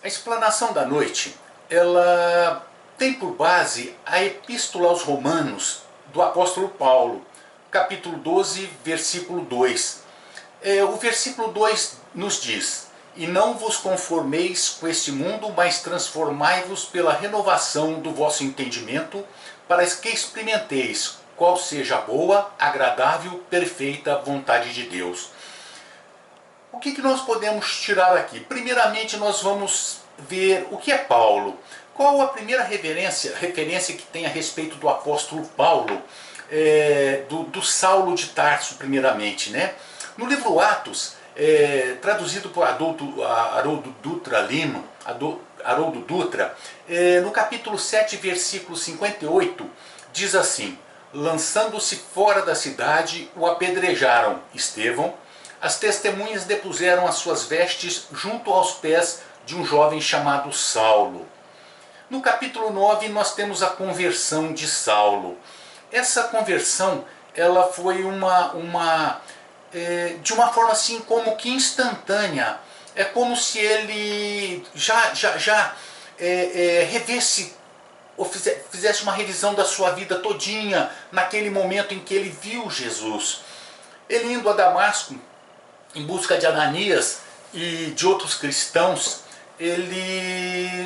A explanação da noite, ela tem por base a Epístola aos Romanos do apóstolo Paulo, capítulo 12, versículo 2. O versículo 2 nos diz: "E não vos conformeis com este mundo, mas transformai-vos pela renovação do vosso entendimento, para que experimenteis qual seja a boa, agradável, perfeita vontade de Deus." O que nós podemos tirar aqui? Primeiramente, nós vamos ver o que é Paulo. Qual a primeira referência que tem a respeito do apóstolo Paulo, do Saulo de Tarso, primeiramente, né? No livro Atos, traduzido por Haroldo Dutra Lima, Haroldo Dutra, no capítulo 7, versículo 58, diz assim: "Lançando-se fora da cidade, o apedrejaram, Estevão. As testemunhas depuseram as suas vestes junto aos pés de um jovem chamado Saulo." No capítulo 9 nós temos a conversão de Saulo. Essa conversão, ela foi de uma forma assim como que instantânea. É como se ele já revesse ou fizesse uma revisão da sua vida todinha naquele momento em que ele viu Jesus. Ele indo a Damasco em busca de Ananias e de outros cristãos, ele,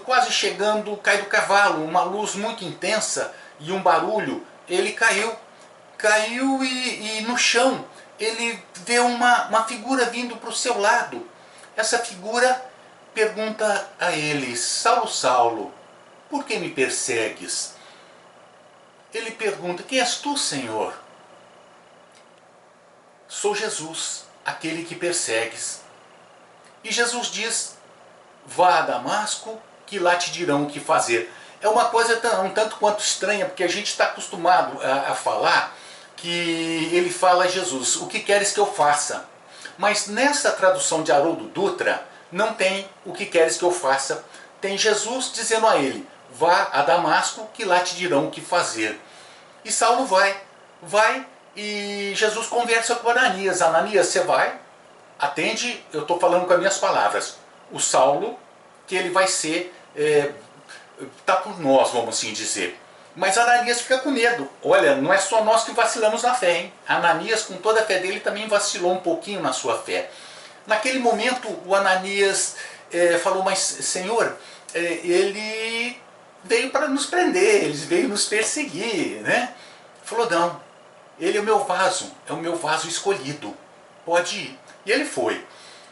quase chegando, cai do cavalo, uma luz muito intensa e um barulho, ele caiu e no chão ele vê uma figura vindo para o seu lado. Essa figura pergunta a ele: "Saulo, Saulo, por que me persegues?" Ele pergunta: "Quem és tu, Senhor?" "Sou Jesus, aquele que persegues." E Jesus diz: "Vá a Damasco, que lá te dirão o que fazer." É uma coisa um tanto quanto estranha, porque a gente está acostumado a falar que ele fala a Jesus: "O que queres que eu faça?" Mas nessa tradução de Haroldo Dutra, não tem "o que queres que eu faça", tem Jesus dizendo a ele: "Vá a Damasco, que lá te dirão o que fazer." E Saulo vai, e Jesus conversa com Ananias: "Ananias, você vai, atende, eu estou falando com as minhas palavras, o Saulo, que ele vai ser, tá por nós, vamos assim dizer." Mas Ananias fica com medo. Olha, não é só nós que vacilamos na fé, hein? Ananias, com toda a fé dele, também vacilou um pouquinho na sua fé. Naquele momento, o Ananias falou: "Mas, Senhor, ele veio para nos prender, ele veio nos perseguir, né?" Falou: "Não, ele é o meu vaso escolhido, pode ir." E ele foi.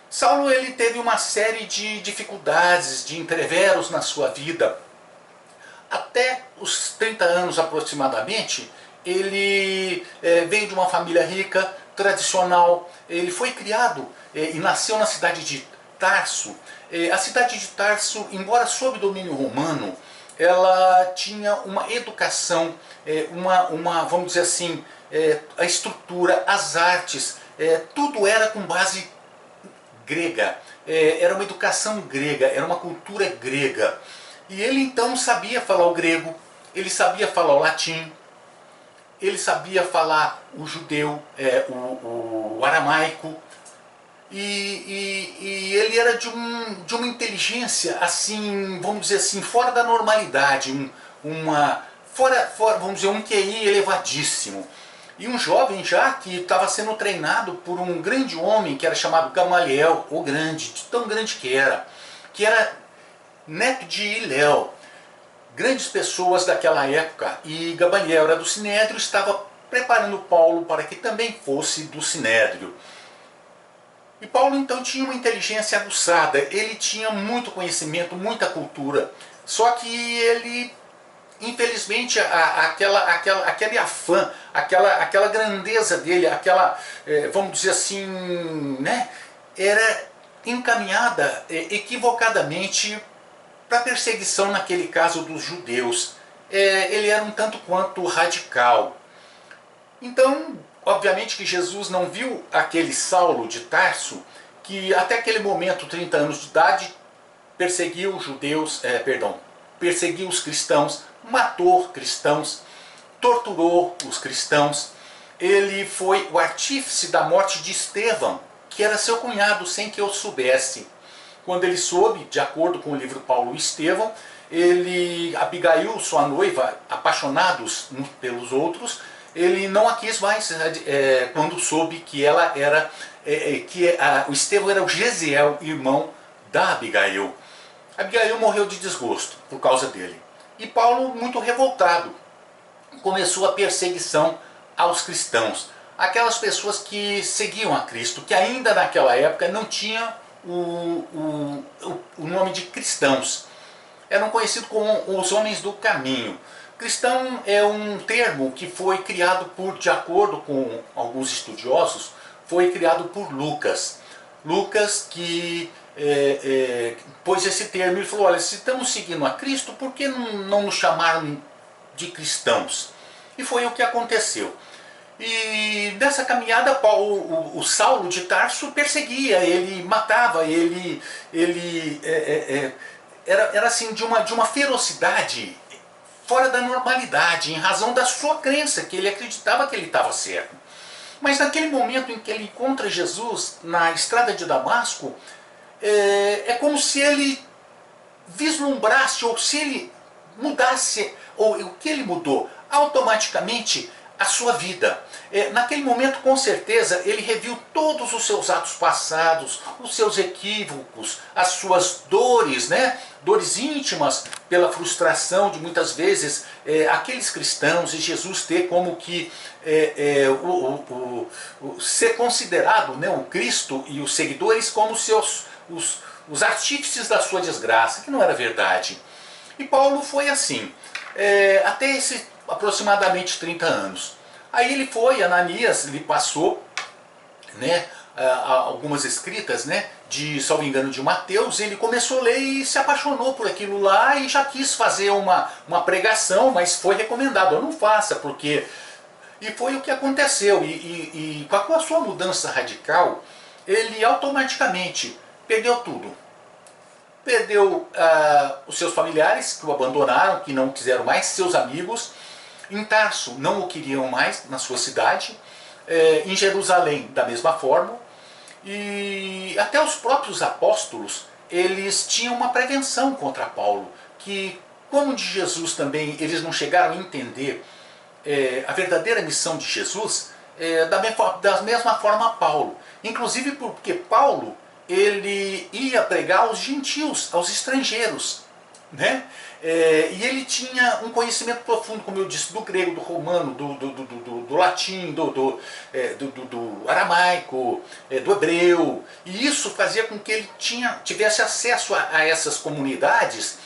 Saulo, ele teve uma série de dificuldades, de entreveros na sua vida. Até os 30 anos aproximadamente, ele veio de uma família rica, tradicional. Ele foi criado e nasceu na cidade de Tarso. A cidade de Tarso, embora sob domínio romano, ela tinha uma educação, vamos dizer assim, a estrutura, as artes, tudo era com base grega. Era uma educação grega, era uma cultura grega. E ele então sabia falar o grego, ele sabia falar o latim, ele sabia falar o judeu, o aramaico, e ele era de uma inteligência, assim, vamos dizer assim, fora da normalidade, vamos dizer, um QI elevadíssimo. E um jovem já que estava sendo treinado por um grande homem que era chamado Gamaliel, o Grande, de tão grande que era neto de Hilel, grandes pessoas daquela época. E Gamaliel era do Sinédrio, estava preparando Paulo para que também fosse do Sinédrio. E Paulo então tinha uma inteligência aguçada, ele tinha muito conhecimento, muita cultura, só que ele, infelizmente, aquele afã, aquela grandeza dele, vamos dizer assim, né, era encaminhada equivocadamente para perseguição, naquele caso dos judeus. Ele era um tanto quanto radical. Então, obviamente que Jesus não viu aquele Saulo de Tarso, que até aquele momento, 30 anos de idade, perseguiu os judeus, perseguiu os cristãos, matou cristãos, torturou os cristãos. Ele foi o artífice da morte de Estevão, que era seu cunhado, sem que eu soubesse. quando ele soube, de acordo com o livro Paulo e Estevão, Abigail, sua noiva, apaixonados uns pelos outros, ele não a quis mais quando soube que ela era, o Estevão era o Gesiel, irmão da Abigail. Abigail morreu de desgosto por causa dele. E Paulo, muito revoltado, começou a perseguição aos cristãos. Aquelas pessoas que seguiam a Cristo, que ainda naquela época não tinham o nome de cristãos. Eram conhecidos como os homens do caminho. Cristão é um termo que foi criado de acordo com alguns estudiosos, foi criado por Lucas. Lucas que pôs esse termo e falou, olha, se estamos seguindo a Cristo, por que não nos chamaram de cristãos? E foi o que aconteceu. E nessa caminhada, o Saulo de Tarso perseguia, ele matava, era assim, de uma ferocidade fora da normalidade, em razão da sua crença, que ele acreditava que ele estava certo. Mas naquele momento em que ele encontra Jesus na estrada de Damasco, é como se ele vislumbrasse, ou se ele mudasse, ou o que ele mudou? Automaticamente a sua vida. Naquele momento, com certeza, ele reviu todos os seus atos passados, os seus equívocos, as suas dores, né? Dores íntimas pela frustração de muitas vezes aqueles cristãos, e Jesus ter como que ser considerado, né, o Cristo e os seguidores como os artífices da sua desgraça, que não era verdade. E Paulo foi assim, até aproximadamente 30 anos. Aí ele foi, Ananias lhe passou, né, algumas escritas, né, salvo engano, de Mateus. Ele começou a ler e se apaixonou por aquilo lá e já quis fazer uma pregação, mas foi recomendado, não faça, porque... E foi o que aconteceu, e com a sua mudança radical, ele automaticamente perdeu tudo. Perdeu os seus familiares, que o abandonaram, que não quiseram mais, seus amigos. Em Tarso não o queriam mais na sua cidade, em Jerusalém da mesma forma, e até os próprios apóstolos, eles tinham uma prevenção contra Paulo, que como de Jesus também eles não chegaram a entender a verdadeira missão de Jesus, da mesma forma Paulo, inclusive porque Paulo ele ia pregar aos gentios, aos estrangeiros, né? E ele tinha um conhecimento profundo, como eu disse, do grego, do romano, do latim, do aramaico, do hebreu. E isso fazia com que ele tivesse acesso a essas comunidades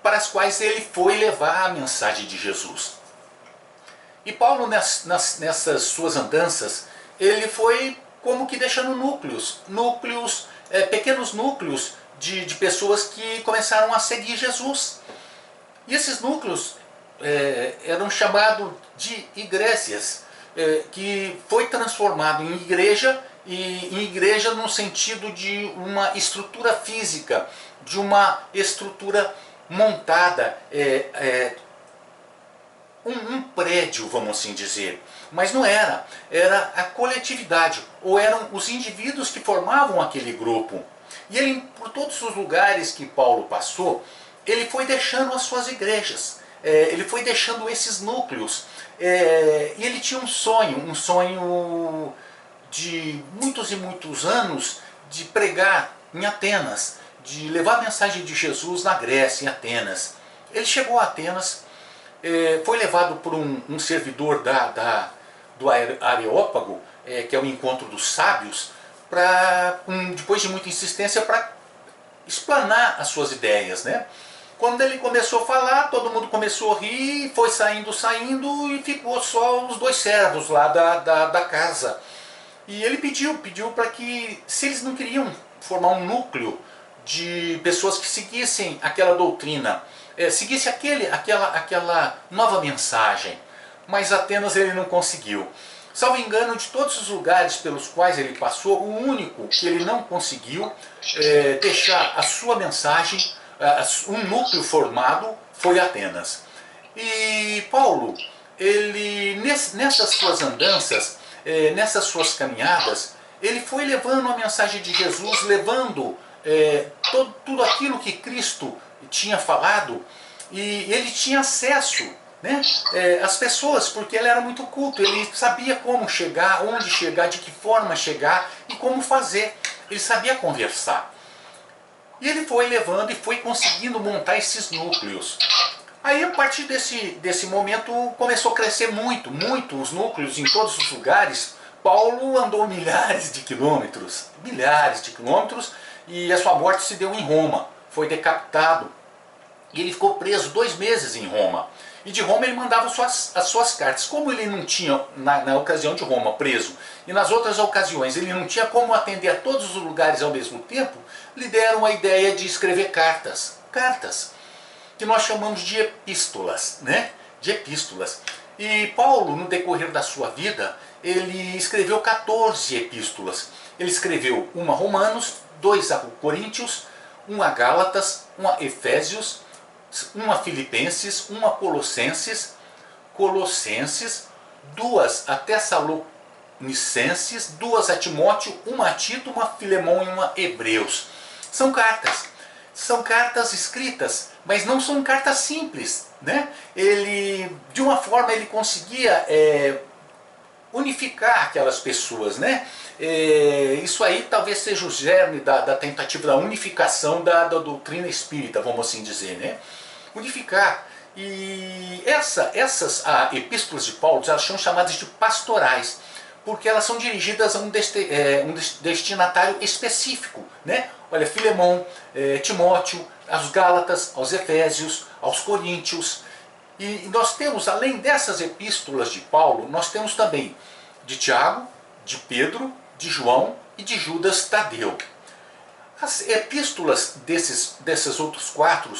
para as quais ele foi levar a mensagem de Jesus. E Paulo, nessas suas andanças, ele foi como que deixando pequenos núcleos de pessoas que começaram a seguir Jesus. E esses núcleos eram chamados de igrejas, que foi transformado em igreja, e em igreja no sentido de uma estrutura física, de uma estrutura montada, um prédio, vamos assim dizer. Mas não era a coletividade, ou eram os indivíduos que formavam aquele grupo. E ele, por todos os lugares que Paulo passou, ele foi deixando as suas igrejas, ele foi deixando esses núcleos, e ele tinha um sonho de muitos e muitos anos, de pregar em Atenas, de levar a mensagem de Jesus na Grécia, em Atenas. Ele chegou a Atenas, foi levado por um servidor do Areópago, que é o encontro dos sábios, depois de muita insistência, para explanar as suas ideias, né? Quando ele começou a falar, todo mundo começou a rir, foi saindo, e ficou só os dois servos lá da casa. E ele pediu para que, se eles não queriam formar um núcleo de pessoas que seguissem aquela doutrina, seguisse aquela nova mensagem, mas Atenas ele não conseguiu. Salvo engano, de todos os lugares pelos quais ele passou, o único que ele não conseguiu deixar a sua mensagem, um núcleo formado, foi Atenas. E Paulo, nessas suas andanças, nessas suas caminhadas, ele foi levando a mensagem de Jesus, levando tudo aquilo que Cristo tinha falado, e ele tinha acesso, né, às pessoas, porque ele era muito culto, ele sabia como chegar, onde chegar, de que forma chegar e como fazer. Ele sabia conversar. E ele foi levando e foi conseguindo montar esses núcleos. Aí, a partir desse momento, começou a crescer muito os núcleos em todos os lugares. Paulo andou milhares de quilômetros, e a sua morte se deu em Roma. Foi decapitado. E ele ficou preso 2 meses em Roma. E de Roma ele mandava as suas cartas. Como ele não tinha, na ocasião de Roma, preso, e nas outras ocasiões ele não tinha como atender a todos os lugares ao mesmo tempo, lhe deram a ideia de escrever cartas. Cartas, que nós chamamos de epístolas, né? De epístolas. E Paulo, no decorrer da sua vida, ele escreveu 14 epístolas. Ele escreveu uma a Romanos, 2 a Coríntios, uma a Gálatas, uma a Efésios, uma a Filipenses, uma a Colossenses, 2 a Tessalonicenses, 2 a Timóteo, uma a Tito, uma a Filemão e uma a Hebreus. São cartas. São cartas escritas, mas não são cartas simples, né? Ele, de uma forma, ele conseguia unificar aquelas pessoas, né? Isso aí talvez seja o germe da tentativa da unificação da doutrina espírita, vamos assim dizer, né? Unificar. E essas epístolas de Paulo, elas são chamadas de pastorais, porque elas são dirigidas a um destinatário específico, né? Olha, Filemão, Timóteo, aos Gálatas, aos Efésios, aos Coríntios. E nós temos, além dessas epístolas de Paulo, nós temos também de Tiago, de Pedro, de João e de Judas Tadeu. As epístolas desses outros 4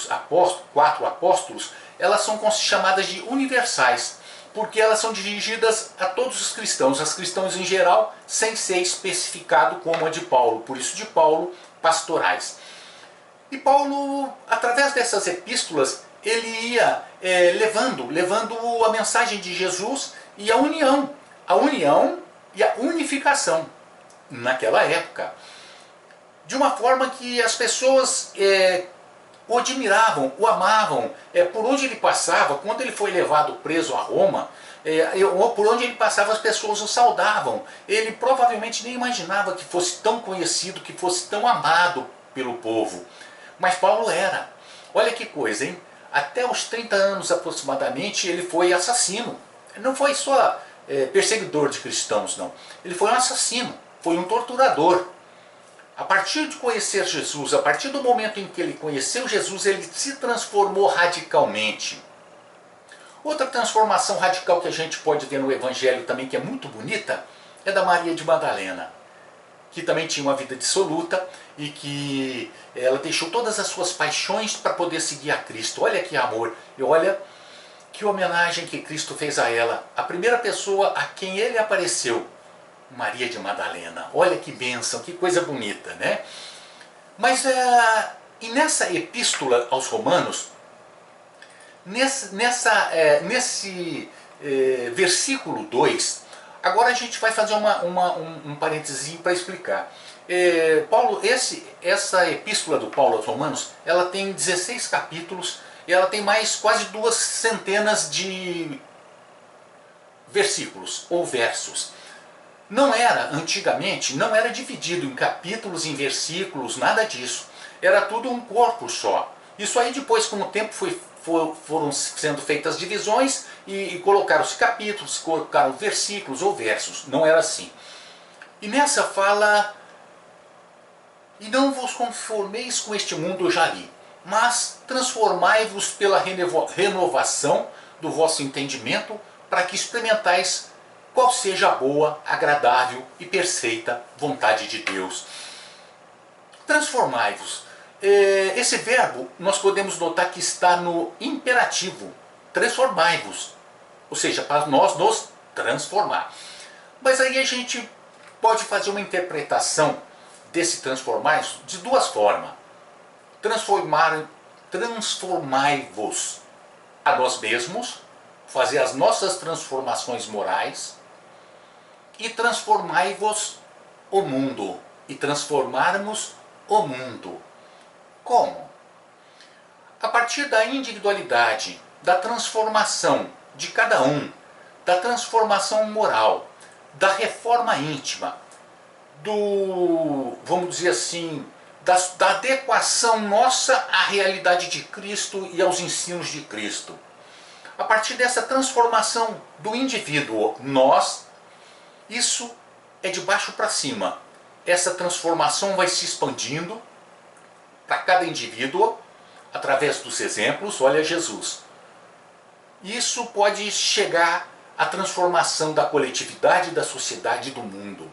apóstolos, elas são chamadas de universais, porque elas são dirigidas a todos os cristãos em geral, sem ser especificado como a de Paulo, por isso de Paulo, pastorais. E Paulo, através dessas epístolas, ele ia levando a mensagem de Jesus e a união e a unificação naquela época, de uma forma que as pessoas o admiravam, o amavam, por onde ele passava. Quando ele foi levado preso a Roma, por onde ele passava as pessoas o saudavam. Ele provavelmente nem imaginava que fosse tão conhecido, que fosse tão amado pelo povo. Mas Paulo era. Olha que coisa, hein? Até os 30 anos aproximadamente ele foi assassino. Não foi só perseguidor de cristãos, não. Ele foi um assassino, foi um torturador. A partir de conhecer Jesus, a partir do momento em que ele conheceu Jesus, ele se transformou radicalmente. Outra transformação radical que a gente pode ver no Evangelho também, que é muito bonita, é da Maria de Madalena, que também tinha uma vida dissoluta e que ela deixou todas as suas paixões para poder seguir a Cristo. Olha que amor, e olha que homenagem que Cristo fez a ela. A primeira pessoa a quem ele apareceu, Maria de Madalena. Olha que bênção, que coisa bonita, né? Mas e nessa epístola aos Romanos, nesse versículo 2, agora a gente vai fazer um parênteses para explicar. Essa epístola do Paulo aos Romanos, ela tem 16 capítulos e ela tem mais quase 2 centenas de versículos ou versos. Antigamente, não era dividido em capítulos, em versículos, nada disso. Era tudo um corpo só. Isso aí depois, com o tempo, foram sendo feitas divisões e colocaram-se capítulos, colocaram versículos ou versos. Não era assim. E nessa fala, e não vos conformeis com este mundo, eu já li, mas transformai-vos pela renovação do vosso entendimento, para que experimentais qual seja a boa, agradável e perfeita vontade de Deus. Transformai-vos. Esse verbo nós podemos notar que está no imperativo. Transformai-vos. Ou seja, para nós nos transformar. Mas aí a gente pode fazer uma interpretação desse transformai-vos de 2 formas. Transformai-vos a nós mesmos, fazer as nossas transformações morais, e transformai-vos o mundo, e transformarmos o mundo. Como? A partir da individualidade, da transformação de cada um, da transformação moral, da reforma íntima, vamos dizer assim, da adequação nossa à realidade de Cristo e aos ensinos de Cristo. A partir dessa transformação do indivíduo, nós, isso é de baixo para cima. Essa transformação vai se expandindo para cada indivíduo, através dos exemplos. Olha Jesus. Isso pode chegar à transformação da coletividade, da sociedade e do mundo.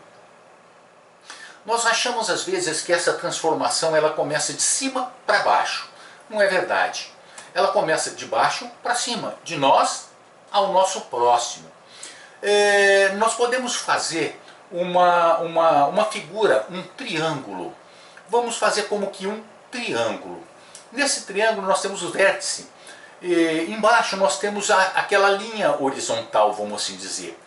Nós achamos às vezes que essa transformação ela começa de cima para baixo. Não é verdade. Ela começa de baixo para cima, de nós ao nosso próximo. Nós podemos fazer uma figura, um triângulo. Vamos fazer como que um triângulo. Nesse triângulo nós temos o vértice. Embaixo nós temos aquela linha horizontal, vamos assim dizer.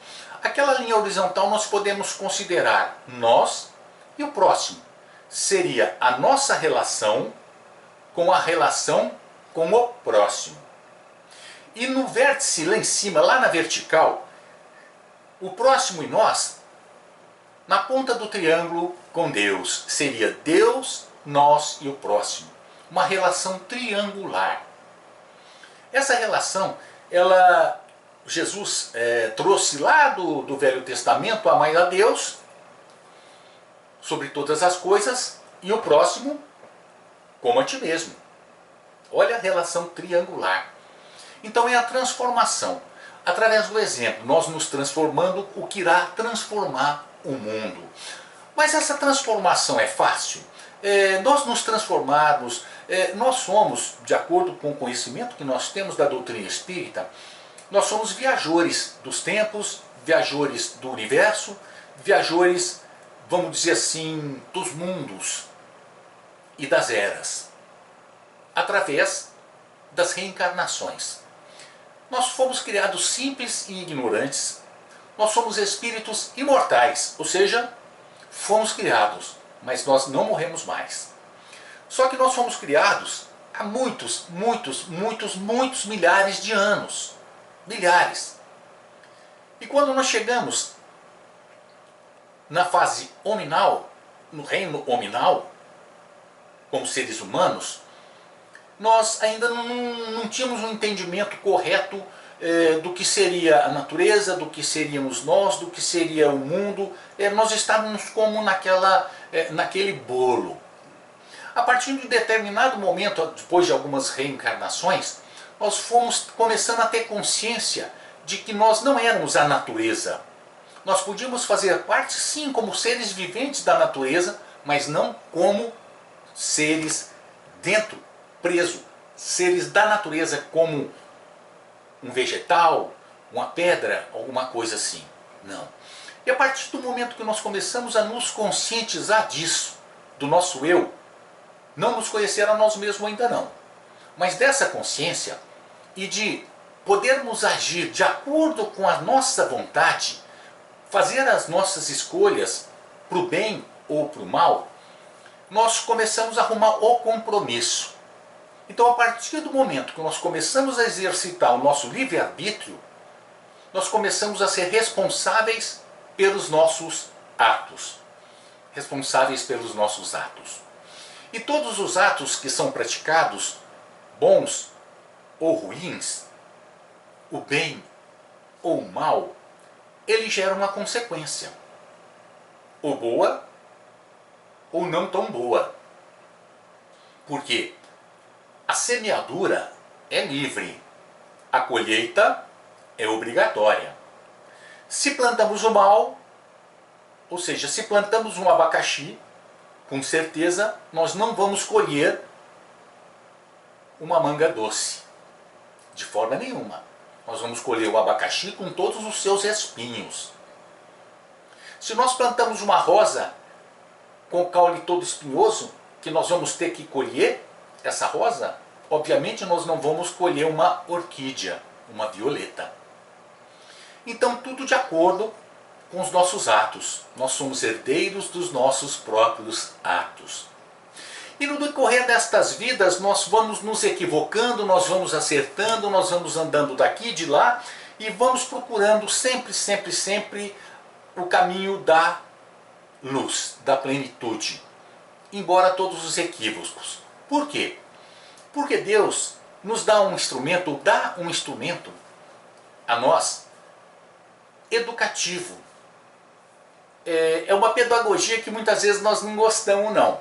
Aquela linha horizontal nós podemos considerar nós e o próximo. Seria a nossa relação com a relação com o próximo. E no vértice lá em cima, lá na vertical, o próximo e nós, na ponta do triângulo com Deus, seria Deus, nós e o próximo. Uma relação triangular. Essa relação, Jesus trouxe lá do Velho Testamento, amai a Deus sobre todas as coisas e o próximo como a ti mesmo. Olha a relação triangular. Então é a transformação. Através do exemplo, nós nos transformando, o que irá transformar o mundo. Mas essa transformação é fácil? Nós nos transformarmos, nós somos, de acordo com o conhecimento que nós temos da doutrina espírita, nós somos viajores dos tempos, viajores do universo, viajores, vamos dizer assim, dos mundos e das eras, através das reencarnações. Nós fomos criados simples e ignorantes, nós somos espíritos imortais, ou seja, fomos criados, mas nós não morremos mais. Só que nós fomos criados há muitos milhares de anos. Milhares. E quando nós chegamos na fase hominal, no reino hominal, como seres humanos, nós ainda não tínhamos um entendimento correto do que seria a natureza, do que seríamos nós, do que seria o mundo. Nós estávamos como naquele bolo. A partir de um determinado momento, depois de algumas reencarnações, nós fomos começando a ter consciência de que nós não éramos a natureza. Nós podíamos fazer parte, sim, como seres viventes da natureza, mas não como seres dentro, preso, seres da natureza como um vegetal, uma pedra, alguma coisa assim. Não. E a partir do momento que nós começamos a nos conscientizar disso, do nosso eu, não nos conhecer a nós mesmos ainda não, mas dessa consciência e de podermos agir de acordo com a nossa vontade, fazer as nossas escolhas para o bem ou para o mal, nós começamos a arrumar o compromisso. Então, a partir do momento que nós começamos a exercitar o nosso livre-arbítrio, nós começamos a ser responsáveis pelos nossos atos. Responsáveis pelos nossos atos. E todos os atos que são praticados, bons ou ruins, o bem ou o mal, ele gera uma consequência. Ou boa, ou não tão boa. Por quê? A semeadura é livre, a colheita é obrigatória. Se plantamos o mal, ou seja, se plantamos um abacaxi, com certeza nós não vamos colher uma manga doce, de forma nenhuma. Nós vamos colher o abacaxi com todos os seus espinhos. Se nós plantamos uma rosa com o caule todo espinhoso, que nós vamos ter que colher essa rosa, obviamente nós não vamos colher uma orquídea, uma violeta. Então tudo de acordo com os nossos atos. Nós somos herdeiros dos nossos próprios atos. E no decorrer destas vidas nós vamos nos equivocando, nós vamos acertando, nós vamos andando daqui e de lá e vamos procurando sempre, sempre, sempre o caminho da luz, da plenitude, embora todos os equívocos. Por quê? Porque Deus nos dá um instrumento, a nós, educativo. É uma pedagogia que muitas vezes nós não gostamos, não.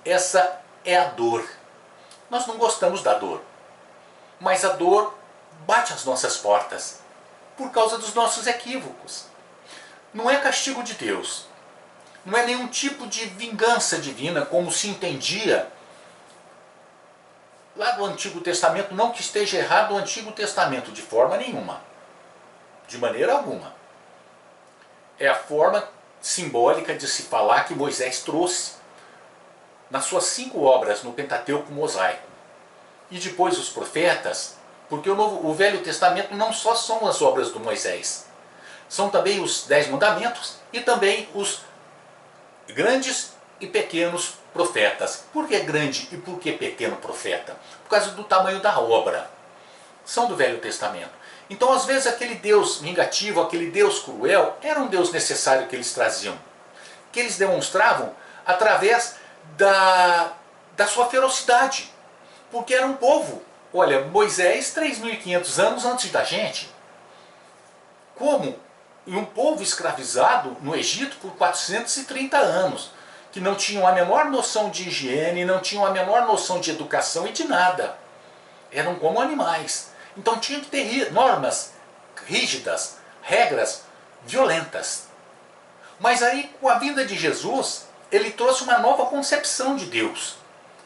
Essa é a dor. Nós não gostamos da dor, mas a dor bate às nossas portas por causa dos nossos equívocos. Não é castigo de Deus, não é nenhum tipo de vingança divina, como se entendia lá do Antigo Testamento. Não que esteja errado o Antigo Testamento, de forma nenhuma, de maneira alguma. É a forma simbólica de se falar que Moisés trouxe nas suas 5 obras no Pentateuco mosaico. E depois os profetas, porque o Velho Testamento não só são as obras do Moisés, são também os 10 mandamentos e também os grandes e pequenos profetas. Por que grande e por que pequeno profeta? Por causa do tamanho da obra. São do Velho Testamento. Então, às vezes, aquele Deus vingativo, aquele Deus cruel, era um Deus necessário que eles traziam, que eles demonstravam através da sua ferocidade. Porque era um povo, olha, Moisés 3.500 anos antes da gente. Como? E um povo escravizado no Egito por 430 anos, que não tinham a menor noção de higiene, não tinham a menor noção de educação e de nada. Eram como animais. Então tinha que ter normas rígidas, regras violentas. Mas aí, com a vinda de Jesus, ele trouxe uma nova concepção de Deus.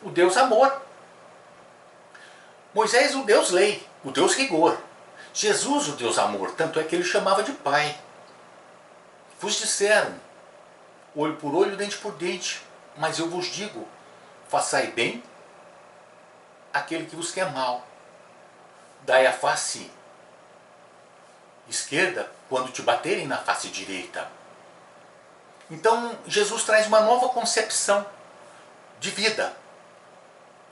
O Deus amor. Moisés, o Deus lei, o Deus rigor. Jesus, o Deus amor, tanto é que ele chamava de Pai. Vos disseram, olho por olho, dente por dente, mas eu vos digo, façai bem aquele que vos quer mal. Dai a face esquerda quando te baterem na face direita. Então Jesus traz uma nova concepção de vida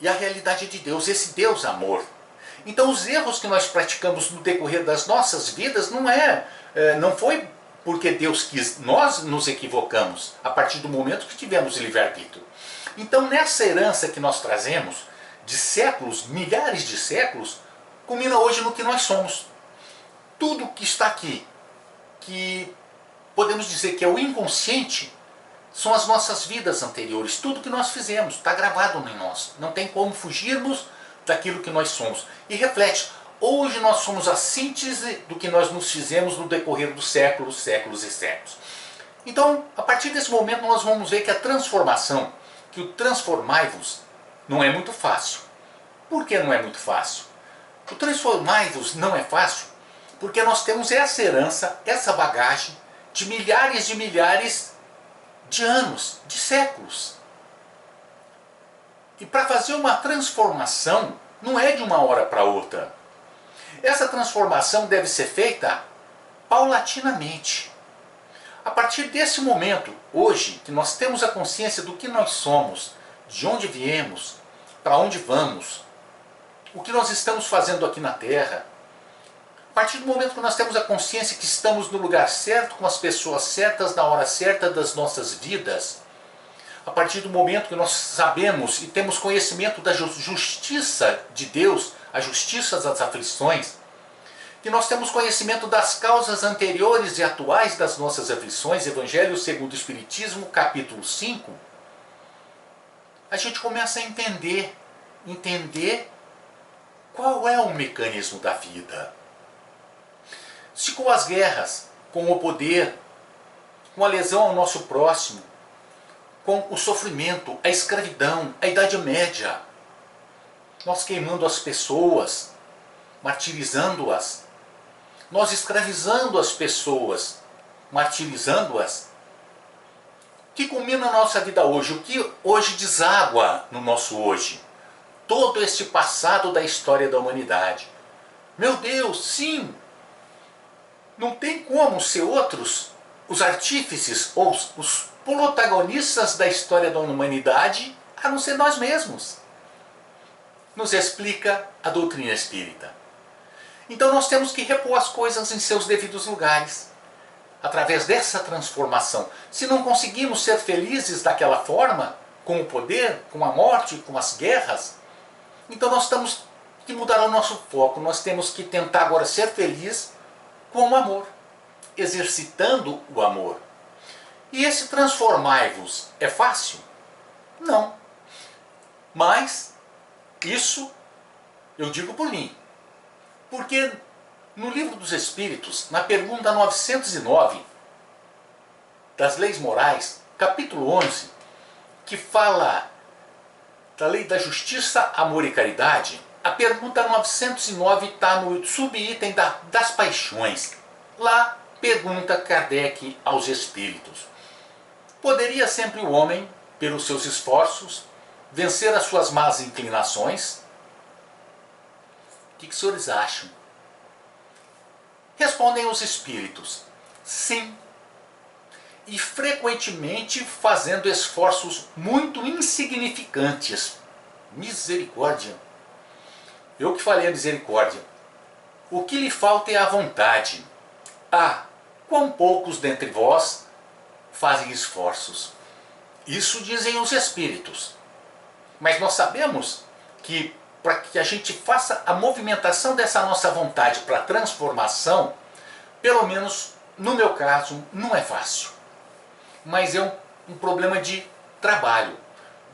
e a realidade de Deus, esse Deus amor. Então os erros que nós praticamos no decorrer das nossas vidas não foi porque Deus quis, nós nos equivocamos a partir do momento que tivemos livre-arbítrio. Então nessa herança que nós trazemos de séculos, milhares de séculos, culmina hoje no que nós somos. Tudo que está aqui, que podemos dizer que é o inconsciente, são as nossas vidas anteriores. Tudo que nós fizemos está gravado em nós. Não tem como fugirmos daquilo que nós somos. E reflete, hoje nós somos a síntese do que nós nos fizemos no decorrer dos séculos, séculos e séculos. Então, a partir desse momento nós vamos ver que a transformação, que o transformai-vos, não é muito fácil. Por que não é muito fácil? O transformai-vos não é fácil porque nós temos essa herança, essa bagagem de milhares de anos, de séculos. E para fazer uma transformação não é de uma hora para outra. Essa transformação deve ser feita paulatinamente. A partir desse momento, hoje, que nós temos a consciência do que nós somos, de onde viemos, para onde vamos, o que nós estamos fazendo aqui na Terra, a partir do momento que nós temos a consciência que estamos no lugar certo, com as pessoas certas, na hora certa das nossas vidas, a partir do momento que nós sabemos e temos conhecimento da justiça de Deus, a justiça das aflições, que nós temos conhecimento das causas anteriores e atuais das nossas aflições, Evangelho segundo o Espiritismo, capítulo 5, a gente começa a entender qual é o mecanismo da vida. Se com as guerras, com o poder, com a lesão ao nosso próximo, com o sofrimento, a escravidão, a Idade Média, nós queimando as pessoas, martirizando-as, nós escravizando as pessoas, martirizando-as, o que culmina na nossa vida hoje? O que hoje deságua no nosso hoje? Todo este passado da história da humanidade. Meu Deus, sim! Não tem como ser outros os artífices ou os protagonistas da história da humanidade a não ser nós mesmos. Nos explica a doutrina espírita. Então nós temos que repor as coisas em seus devidos lugares, através dessa transformação. Se não conseguimos ser felizes daquela forma, com o poder, com a morte, com as guerras, então nós temos que mudar o nosso foco. Nós temos que tentar agora ser feliz com o amor, exercitando o amor. E esse transformai-vos é fácil? Não. Mas isso eu digo por mim. Porque no Livro dos Espíritos, na pergunta 909 das Leis Morais, capítulo 11, que fala da lei da justiça, amor e caridade, a pergunta 909 está no subitem das paixões. Lá pergunta Kardec aos espíritos: poderia sempre o homem, pelos seus esforços, vencer as suas más inclinações? O que os senhores acham? Respondem os espíritos: sim. E frequentemente fazendo esforços muito insignificantes. Misericórdia! Eu que falei a misericórdia. O que lhe falta é a vontade. Ah, quão poucos dentre vós fazem esforços. Isso dizem os espíritos. Mas nós sabemos que para que a gente faça a movimentação dessa nossa vontade para a transformação, pelo menos no meu caso, não é fácil. Mas é um problema de trabalho,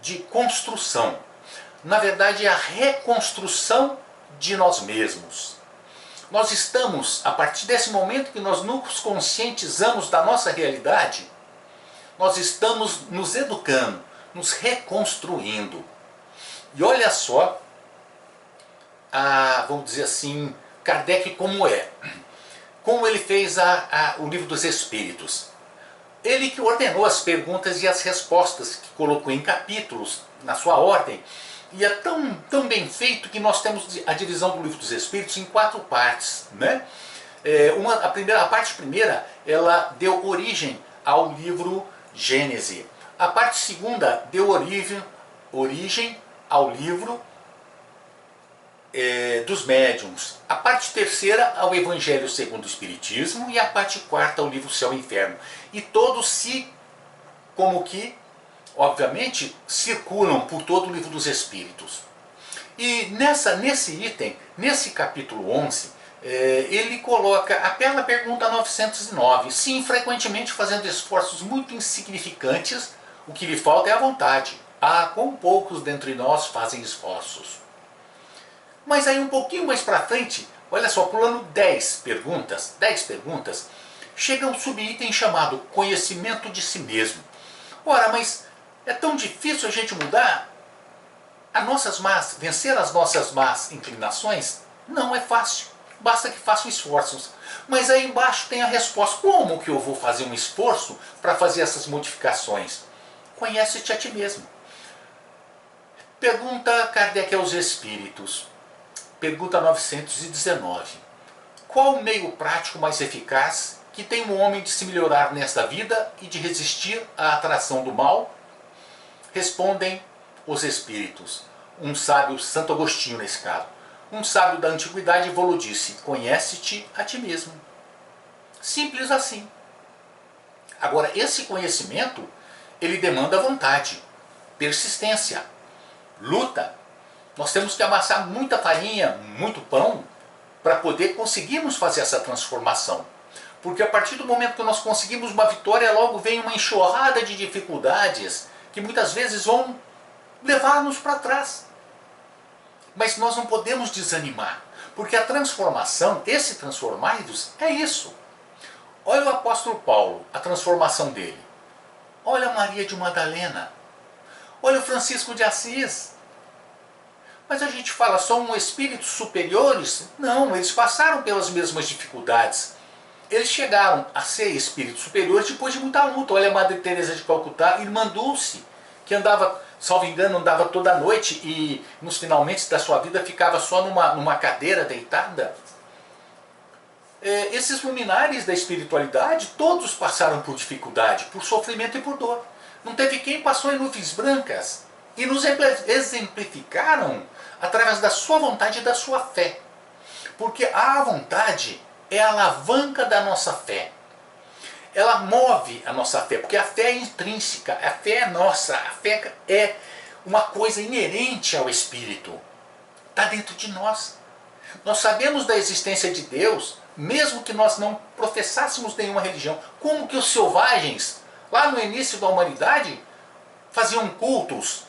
de construção. Na verdade, é a reconstrução de nós mesmos. Nós estamos, a partir desse momento que nós nos conscientizamos da nossa realidade, nós estamos nos educando, nos reconstruindo. E olha só, vamos dizer assim, Kardec como ele fez o Livro dos Espíritos. Ele que ordenou as perguntas e as respostas, que colocou em capítulos, na sua ordem, e é tão bem feito que nós temos a divisão do Livro dos Espíritos em 4 partes, né? A parte primeira, ela deu origem ao livro Gênese. A parte segunda deu origem ao livro dos médiuns. A parte terceira ao Evangelho segundo o Espiritismo e a parte quarta ao livro Céu e Inferno. E todos como que, obviamente, circulam por todo o Livro dos Espíritos. E nesse item, nesse capítulo 11, ele coloca a pergunta 909. Sim, frequentemente fazendo esforços muito insignificantes, o que lhe falta é a vontade. Ah, quão poucos dentre nós fazem esforços. Mas aí um pouquinho mais para frente, olha só, pulando 10 perguntas, chega um subitem chamado conhecimento de si mesmo. Ora, mas é tão difícil a gente mudar vencer as nossas más inclinações? Não é fácil, basta que façam esforços. Mas aí embaixo tem a resposta: como que eu vou fazer um esforço para fazer essas modificações? Conhece-te a ti mesmo. Pergunta Kardec aos espíritos. Pergunta 919. Qual o meio prático mais eficaz que tem o homem de se melhorar nesta vida e de resistir à atração do mal? Respondem os espíritos. Um sábio, Santo Agostinho nesse caso, um sábio da antiguidade vou-lo disse: conhece-te a ti mesmo. Simples assim. Agora, esse conhecimento, ele demanda vontade, persistência, luta. Nós temos que amassar muita farinha, muito pão, para poder conseguirmos fazer essa transformação. Porque a partir do momento que nós conseguimos uma vitória, logo vem uma enxurrada de dificuldades que muitas vezes vão levar-nos para trás. Mas nós não podemos desanimar, porque a transformação, esse transformai-vos, é isso. Olha o apóstolo Paulo, a transformação dele. Olha a Maria de Madalena. Olha o Francisco de Assis. Mas a gente fala, são espíritos superiores? Não, eles passaram pelas mesmas dificuldades. Eles chegaram a ser espíritos superiores depois de muita luta. Olha a Madre Teresa de Calcutá, irmã Dulce, que andava, salvo engano, andava toda a noite e nos finalmente da sua vida ficava só numa cadeira deitada. Esses luminares da espiritualidade, todos passaram por dificuldade, por sofrimento e por dor. Não teve quem passou em nuvens brancas. e nos exemplificaram através da sua vontade e da sua fé. Porque a vontade é a alavanca da nossa fé. Ela move a nossa fé, porque a fé é intrínseca, a fé é nossa, a fé é uma coisa inerente ao Espírito. Está dentro de nós. Nós sabemos da existência de Deus, mesmo que nós não professássemos nenhuma religião. Como que os selvagens, lá no início da humanidade, faziam cultos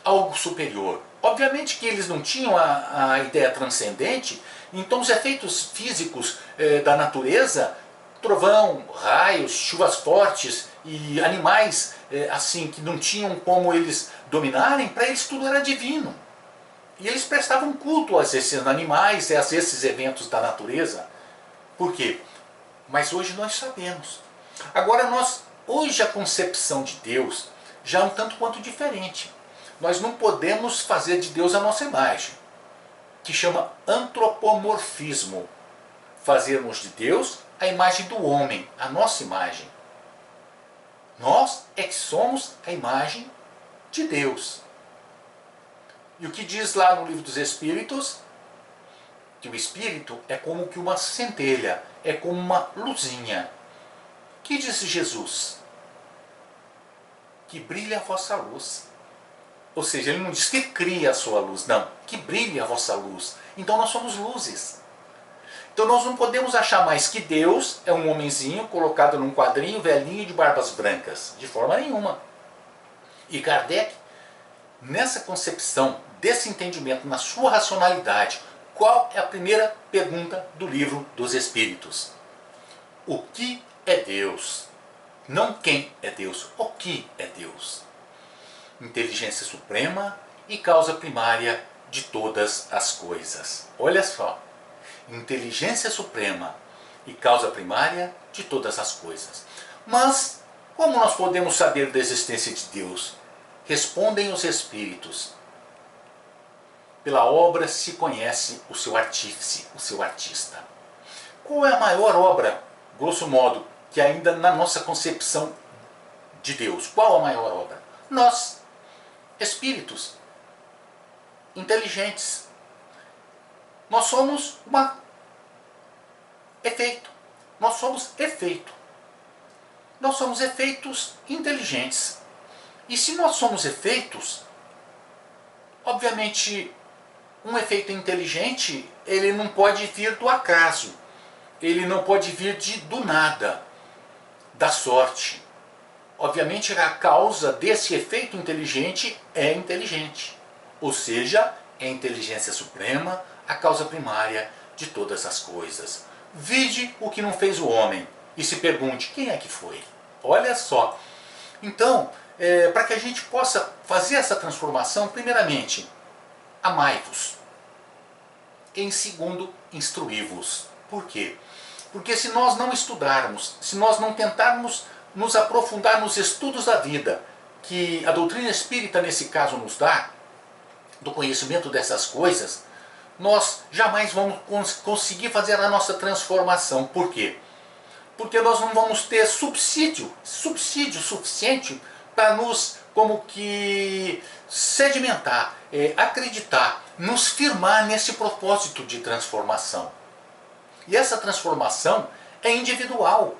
a algo superior? Obviamente que eles não tinham a ideia transcendente, então os efeitos físicos da natureza, trovão, raios, chuvas fortes e animais assim que não tinham como eles dominarem, para eles tudo era divino. E eles prestavam culto a esses animais, a esses eventos da natureza. Por quê? Mas hoje nós sabemos. Agora hoje a concepção de Deus já é um tanto quanto diferente. Nós não podemos fazer de Deus a nossa imagem, que chama antropomorfismo. Fazermos de Deus a imagem do homem, a nossa imagem. Nós é que somos a imagem de Deus. E o que diz lá no Livro dos Espíritos? Que o Espírito é como que uma centelha, é como uma luzinha. Que disse Jesus? Que brilhe a vossa luz. Ou seja, ele não diz que cria a sua luz, não. Que brilhe a vossa luz. Então nós somos luzes. Então nós não podemos achar mais que Deus é um homenzinho colocado num quadrinho velhinho de barbas brancas. De forma nenhuma. E Kardec, nessa concepção, desse entendimento, na sua racionalidade, qual é a primeira pergunta do Livro dos Espíritos? O que é Deus? Não quem é Deus, o que é Deus? Inteligência suprema e causa primária de todas as coisas. Olha só, inteligência suprema e causa primária de todas as coisas. Mas como nós podemos saber da existência de Deus? Respondem os Espíritos. Pela obra se conhece o seu artífice, o seu artista. Qual é a maior obra, grosso modo, que ainda na nossa concepção de Deus? Qual a maior obra? Nós, espíritos, inteligentes. Nós somos efeito. Nós somos efeito. Nós somos efeitos inteligentes. E se nós somos efeitos, obviamente, um efeito inteligente, ele não pode vir do acaso. Ele não pode vir do nada, da sorte. Obviamente, a causa desse efeito inteligente é inteligente. Ou seja, é a inteligência suprema, a causa primária de todas as coisas. Vide o que não fez o homem e se pergunte, quem é que foi? Olha só. Então, para que a gente possa fazer essa transformação, primeiramente, amai-vos. Em segundo, instruí-vos. Por quê? Porque se nós não estudarmos, se nós não tentarmos nos aprofundar nos estudos da vida, que a doutrina espírita nesse caso nos dá, do conhecimento dessas coisas, nós jamais vamos conseguir fazer a nossa transformação. Por quê? Porque nós não vamos ter subsídio suficiente para nos, como que, sedimentar, acreditar, nos firmar nesse propósito de transformação. E essa transformação é individual.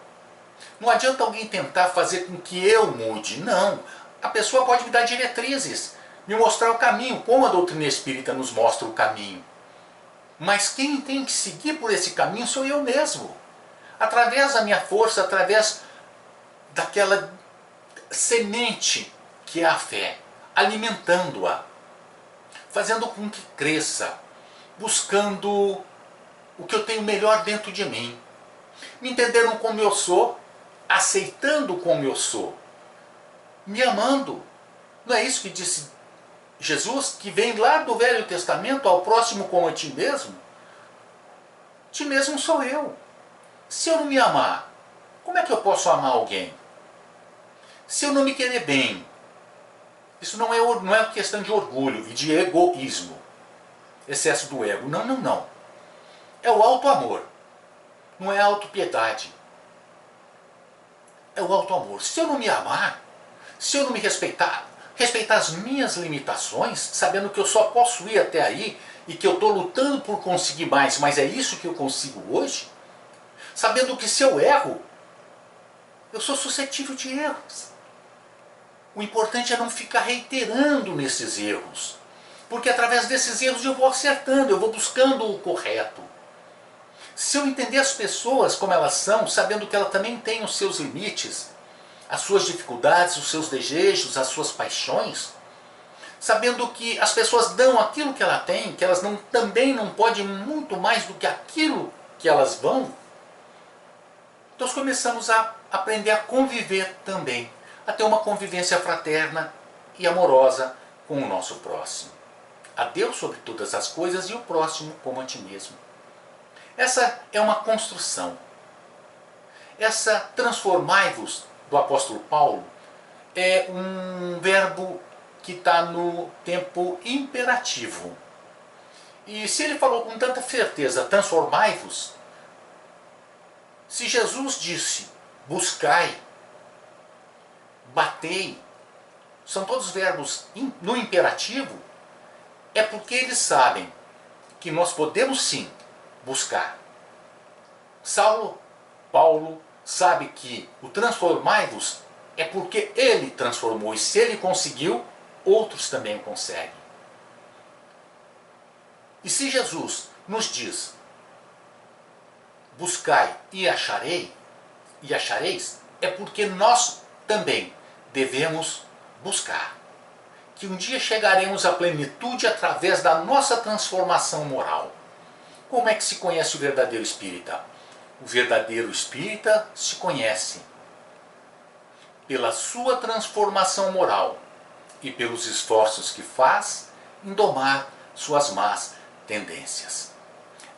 Não adianta alguém tentar fazer com que eu mude, não. A pessoa pode me dar diretrizes, me mostrar o caminho, como a doutrina espírita nos mostra o caminho. Mas quem tem que seguir por esse caminho sou eu mesmo. Através da minha força, através daquela semente que é a fé, alimentando-a, fazendo com que cresça, buscando o que eu tenho melhor dentro de mim, me entendendo como eu sou, aceitando como eu sou, me amando. Não é isso que disse Jesus, que vem lá do Velho Testamento, ao próximo como a ti mesmo? Ti mesmo sou eu. Se eu não me amar, como é que eu posso amar alguém? Se eu não me querer bem, isso não é questão de orgulho e de egoísmo, excesso do ego. Não, não, não. É o auto-amor, não é a auto-piedade. É o auto-amor. Se eu não me amar, se eu não me respeitar, respeitar as minhas limitações, sabendo que eu só posso ir até aí e que eu estou lutando por conseguir mais, mas é isso que eu consigo hoje, sabendo que se eu erro, eu sou suscetível de erros. O importante é não ficar reiterando nesses erros, porque através desses erros eu vou acertando, eu vou buscando o correto. Se eu entender as pessoas como elas são, sabendo que ela também tem os seus limites, as suas dificuldades, os seus desejos, as suas paixões, sabendo que as pessoas dão aquilo que ela tem, que elas também não podem muito mais do que aquilo que elas vão, nós começamos a aprender a conviver também, a ter uma convivência fraterna e amorosa com o nosso próximo. A Deus sobre todas as coisas e o próximo como a ti mesmo. Essa é uma construção. Essa transformai-vos do apóstolo Paulo é um verbo que está no tempo imperativo. E se ele falou com tanta certeza, transformai-vos, se Jesus disse, buscai, batei, são todos verbos no imperativo, é porque eles sabem que nós podemos sim buscar. Paulo sabe que o transformai-vos é porque ele transformou, e se ele conseguiu, outros também conseguem. E se Jesus nos diz, buscai e achareis, é porque nós também devemos buscar. Que um dia chegaremos à plenitude através da nossa transformação moral. Como é que se conhece o verdadeiro espírita? O verdadeiro espírita se conhece pela sua transformação moral e pelos esforços que faz em domar suas más tendências.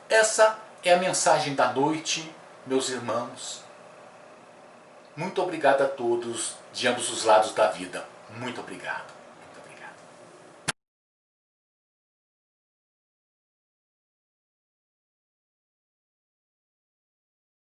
Essa é a mensagem da noite, meus irmãos. Muito obrigado a todos de ambos os lados da vida. Muito obrigado.